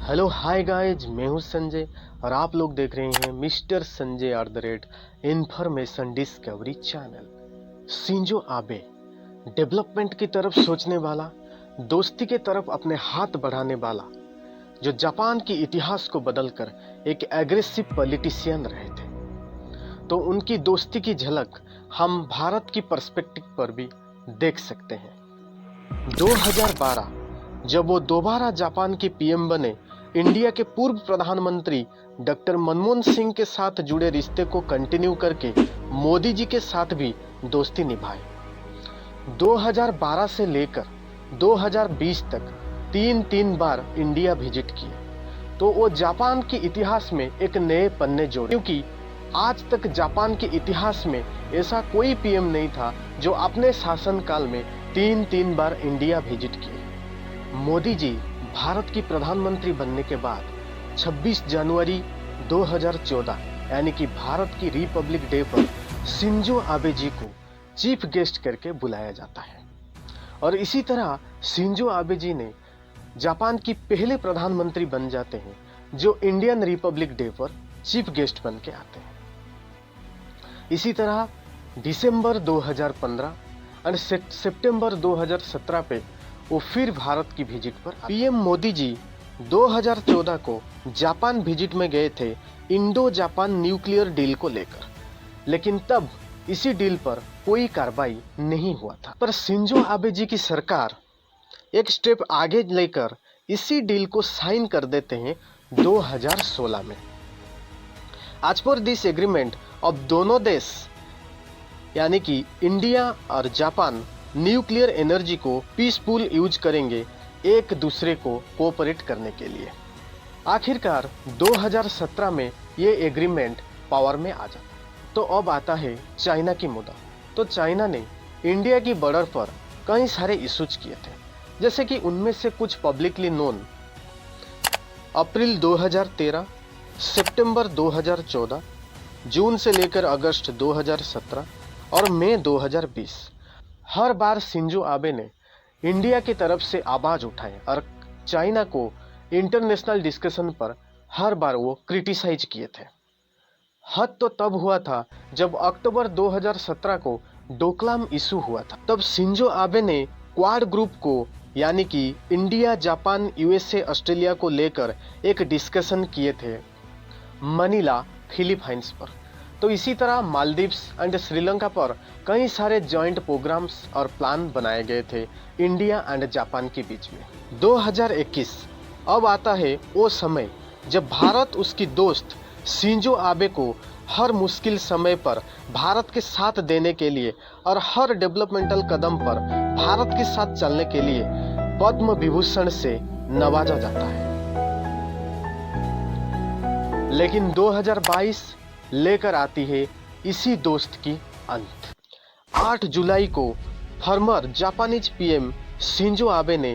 Hello hi guys, मैं हूं संजय और आप लोग देख रहे हैं mister Sanjay information discovery channel. Shinzo Abe development की तरफ सोचने वाला, दोस्ती की तरफ अपने हाथ बढ़ाने वाला, जो जापान की इतिहास को बदलकर एक एग्रेसिव पॉलिटिशियन रहे थे। तो उनकी दोस्ती की झलक हम भारत की पर्सपेक्टिव पर भी देख सकते हैं। 2012 जब वो दोबारा जापान के पीएम बने, इंडिया के पूर्व प्रधानमंत्री डॉक्टर मनमोहन सिंह के साथ जुड़े रिश्ते को कंटिन्यू करके मोदी जी के साथ भी दोस्ती निभाए। 2012 से लेकर 2020 तक तीन बार इंडिया विजिट किए। तो वो जापान के इतिहास में एक नए पन्ने जोड़े, क्योंकि आज तक जापान के इतिहास में ऐसा कोई पीएम नहीं था जो अपने शासनकाल में तीन बार इंडिया विजिट किए। मोदी जी भारत की प्रधानमंत्री बनने के बाद 26 जनवरी 2014 यानी कि भारत की रिपब्लिक डे पर शिंजो आबे जी को चीफ गेस्ट करके बुलाया जाता है। और इसी तरह शिंजो आबे जी ने जापान की पहले प्रधानमंत्री बन जाते हैं जो इंडियन रिपब्लिक डे पर चीफ गेस्ट बन के आते हैं। इसी तरह दिसंबर 2015 और सितंबर 2017 पे वो फिर भारत की विजिट पर पीएम मोदी जी 2014 को जापान विजिट में गए थे इंडो जापान न्यूक्लियर डील को लेकर, लेकिन तब इसी डील पर कोई कार्रवाई नहीं हुआ था। पर शिंजो आबे जी की सरकार एक स्टेप आगे लेकर इसी डील को साइन कर देते हैं 2016 में। आज पर दिस एग्रीमेंट अब दोनों देश यानी कि इंडिया और जापान न्यूक्लियर एनर्जी को पीसफुल यूज करेंगे एक दूसरे को कोऑपरेट करने के लिए। आखिरकार 2017 में ये एग्रीमेंट पावर में आ जाता। तो अब आता है चाइना की मुद्दा। तो चाइना ने इंडिया की बॉर्डर पर कई सारे इश्यूज किए थे, जैसे कि उनमें से कुछ पब्लिकली नोन। अप्रैल 2013, सितंबर 2014, जून से लेकर अगस्त 2017 और मई 2020 हर बार शिंजो आबे ने इंडिया की तरफ से आवाज उठाए और चाइना को इंटरनेशनल डिस्कशन पर हर बार वो क्रिटिसाइज किए थे। हद तो तब हुआ था जब अक्टूबर 2017 को डोकलाम इशू हुआ था। तब शिंजो आबे ने क्वाड ग्रुप को यानी कि इंडिया, जापान, यूएसए, ऑस्ट्रेलिया को लेकर एक डिस्कशन किए थे मनीला, फिलीपाइंस पर। तो इसी तरह मालदीव्स एंड श्रीलंका पर कई सारे जॉइंट प्रोग्राम्स और प्लान बनाए गए थे इंडिया एंड जापान के बीच में। 2021 अब आता है वो समय जब भारत उसकी दोस्त शिंजो आबे को हर मुश्किल समय पर भारत के साथ देने के लिए और हर डेवलपमेंटल कदम पर भारत के साथ चलने के लिए पद्म विभूषण से नवाजा जाता है। लेकिन 2022 लेकर आती है इसी दोस्त की अंत। 8 जुलाई को farmer Japanese PM Shinzo Abe ने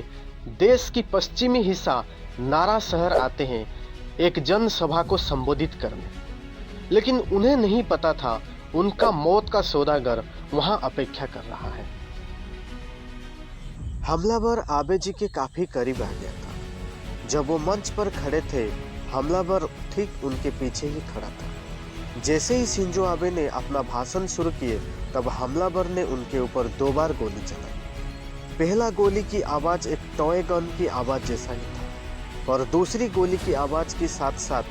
देश की पश्चिमी हिस्सा नारा शहर आते हैं एक जनसभा को संबोधित करने, लेकिन उन्हें नहीं पता था उनका मौत का सौदागर वहां अपेक्षा कर रहा है। हमलावर आबे जी के काफी करीब आ गया था। जब वो मंच पर खड़े थे, हमलावर ठीक उनके पीछे ही खड़ा था। जैसे ही शिंजो आबे ने अपना भाषण शुरू किए, तब हमलावर ने उनके ऊपर 2 बार गोली चलाई। पहला गोली की आवाज एक टॉय गन की आवाज जैसा ही था, और दूसरी गोली की आवाज के साथ साथ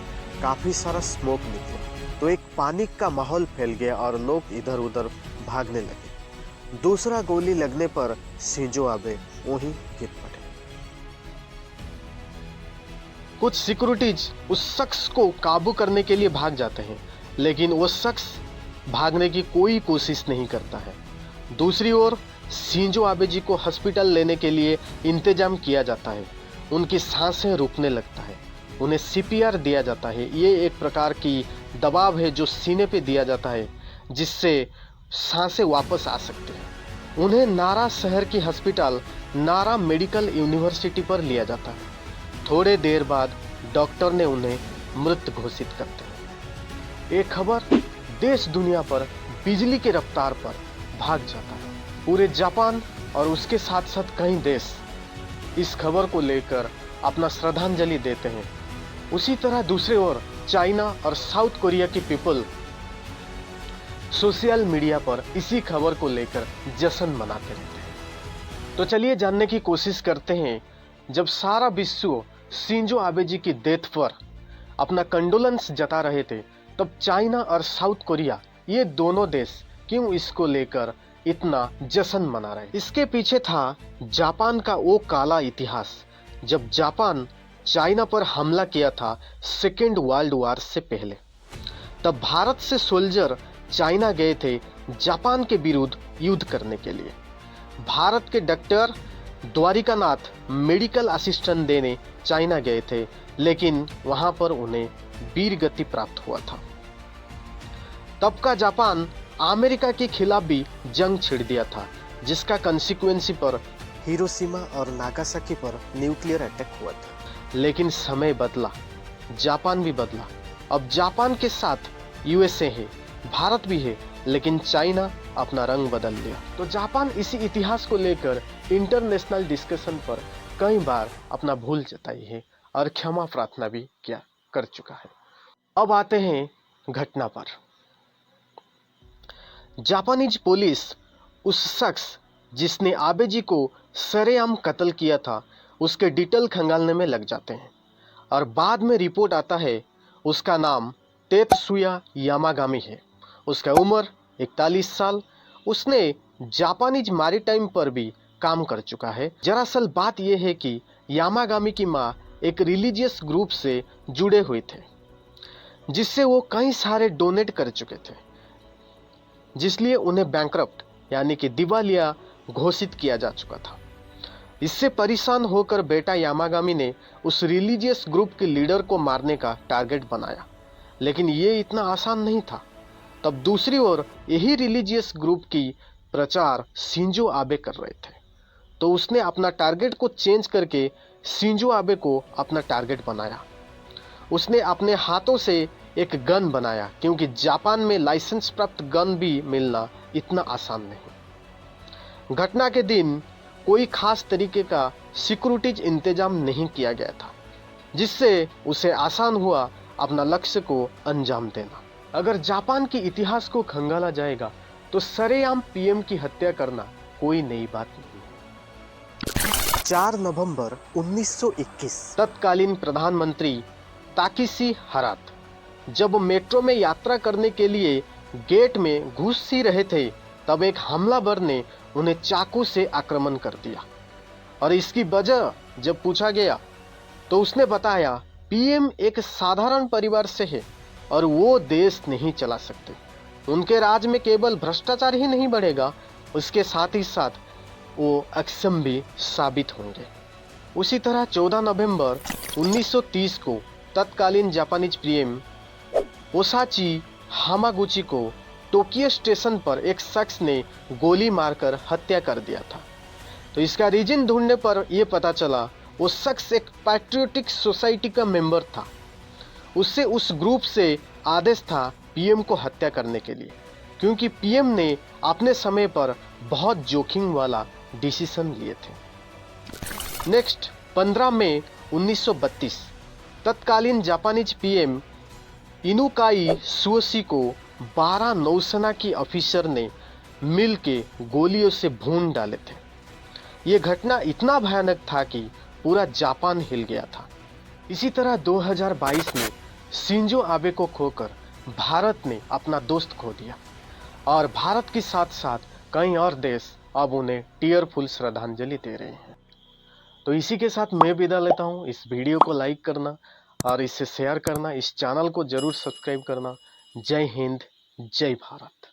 काफी सारा स्मोक निकला। तो एक पैनिक का माहौल फैल गया और लोग इधर उधर भागने लगे। दूसरा गोली लगने पर शिंजो आबे वहीं गिर पड़े। कुछ सिक्योरिटीज उस शख्स को काबू करने के लिए भाग जाते हैं, लेकिन वो शख्स भागने की कोई कोशिश नहीं करता है। दूसरी ओर शिंजो आबे जी को हॉस्पिटल लेने के लिए इंतजाम किया जाता है। उनकी सांसें रुकने लगता है, उन्हें सीपीआर दिया जाता है। ये एक प्रकार की दबाव है जो सीने पे दिया जाता है, जिससे सांसें वापस आ सकते हैं। उन्हें नारा शहर की हॉस्पिटल नारा मेडिकल यूनिवर्सिटी पर लिया जाता है। थोड़े देर बाद डॉक्टर ने उन्हें मृत घोषित करते हैं। एक खबर देश दुनिया पर बिजली के रफ्तार पर भाग जाता है। पूरे जापान और उसके साथ साथ कई देश इस खबर को लेकर अपना श्रद्धांजलि देते हैं, उसी तरह दूसरी ओर चाइना और साउथ कोरिया की पीपल सोशल मीडिया पर इसी खबर को लेकर जश्न मनाते रहते हैं। तो चलिए जानने की कोशिश करते हैं, जब सारा विश्व शिंजो आबे जी की डेथ पर अपना कंडोलेंस जता रहे थे, तब चाइना और साउथ कोरिया ये दोनों देश क्यों इसको लेकर इतना जश्न मना रहे? इसके पीछे था जापान का वो काला इतिहास, जब जापान चाइना पर हमला किया था सेकेंड वर्ल्ड वॉर से पहले। तब भारत से सोल्जर चाइना गए थे जापान के विरुद्ध युद्ध करने के लिए। भारत के डॉक्टर द्वारिकानाथ मेडिकल असिस्टेंट देने चाइना गए थे, लेकिन वहां पर उन्हें वीर गति प्राप्त हुआ था। तब का जापान अमेरिका के खिलाफ भी जंग छिड़ दिया था, जिसका कंसिक्वेंसी पर हिरोशिमा और नागासाकी पर न्यूक्लियर अटैक हुआ था। लेकिन समय बदला, जापान भी बदला। अब जापान के साथ यूएसए है, भारत भी है, लेकिन चाइना अपना रंग बदल लिया। तो जापान इसी इतिहास को लेकर इंटरनेशनल डिस्कशन पर कई बार अपना भूल जताई है और क्षमा प्रार्थना भी किया कर चुका है। अब आते हैं घटना पर। जापानीज पुलिस उस शख्स जिसने आबे जी को सरेआम कत्ल किया था उसके डिटेल खंगालने में लग जाते हैं, और बाद में रिपोर्ट आता है उसका नाम तेत्सुया यामागामी है। उसका उम्र 41 साल। उसने जापानीज मैरीटाइम पर भी काम कर चुका है। दरअसल बात यह है कि यामागामी की माँ एक रिलीजियस ग्रुप से जुड़े हुए थे, जिससे वो कई सारे डोनेट कर चुके थे, जिसलिए उन्हें बैंकरप्ट यानी कि दिवालिया घोषित किया जा चुका था। इससे परेशान होकर बेटा यामागामी ने उस रिलीजियस ग्रुप के लीडर को मारने का टारगेट बनाया, लेकिन ये इतना आसान नहीं था। तब दूसरी ओर यही रिलीजियस ग्रुप की प्रचार शिंजो आबे कर रहे थे, तो उसने अपना टारगेट को चेंज करके शिंजो आबे को अपना टारगेट बनाया। उसने अपने हाथों से एक गन बनाया, क्योंकि जापान में लाइसेंस प्राप्त गन भी मिलना इतना आसान नहीं। घटना के दिन कोई खास तरीके का सिक्योरिटीज इंतजाम नहीं किया गया था, जिससे उसे आसान हुआ अपना लक्ष्य को अंजाम देना। अगर जापान के इतिहास को खंगाला जाएगा तो सरेआम पीएम की हत्या करना कोई नई बात नहीं है। 4 नवंबर 1921 तत्कालीन प्रधानमंत्री ताकेशी हरात जब मेट्रो में यात्रा करने के लिए गेट में घुस ही रहे थे, तब एक हमलावर ने उन्हें चाकू से आक्रमण कर दिया। और इसकी वजह जब पूछा गया तो उसने बताया, पीएम एक साधारण परिवार से है और वो देश नहीं चला सकते। उनके राज में केवल भ्रष्टाचार ही नहीं बढ़ेगा, उसके साथ ही साथ वो अक्षम भी साबित होंगे। उसी तरह 14 नवंबर 1930 को तत्कालीन जापानीज पीएम ओसाची हामागुची को टोक्यो स्टेशन पर एक शख्स ने गोली मारकर हत्या कर दिया था। तो इसका रीजन ढूंढने पर यह पता चला वो शख्स एक पैट्रियोटिक सोसाइटी का मेंबर था। उससे उस ग्रुप से आदेश था पीएम को हत्या करने के लिए, क्योंकि पीएम ने अपने समय पर बहुत जोखिम वाला डिसीजन लिए थे। नेक्स्ट 15 मई 1932 तत्कालीन जापानीज पीएम इनुकाई सुओशी को 12 नौसेना की ऑफिसर ने मिल के गोलियों से भून डाले थे। ये घटना इतना भयानक था कि पूरा जापान हिल गया था। इसी तरह 2022 में शिंजो आबे को खोकर भारत ने अपना दोस्त खो दिया, और भारत के साथ साथ कई और देश अब उन्हें टीयरफुल श्रद्धांजलि दे रहे हैं। तो इसी के साथ मैं विदा लेता हूँ। इस वीडियो को लाइक करना और इसे शेयर करना, इस चैनल को जरूर सब्सक्राइब करना। जय हिंद, जय भारत।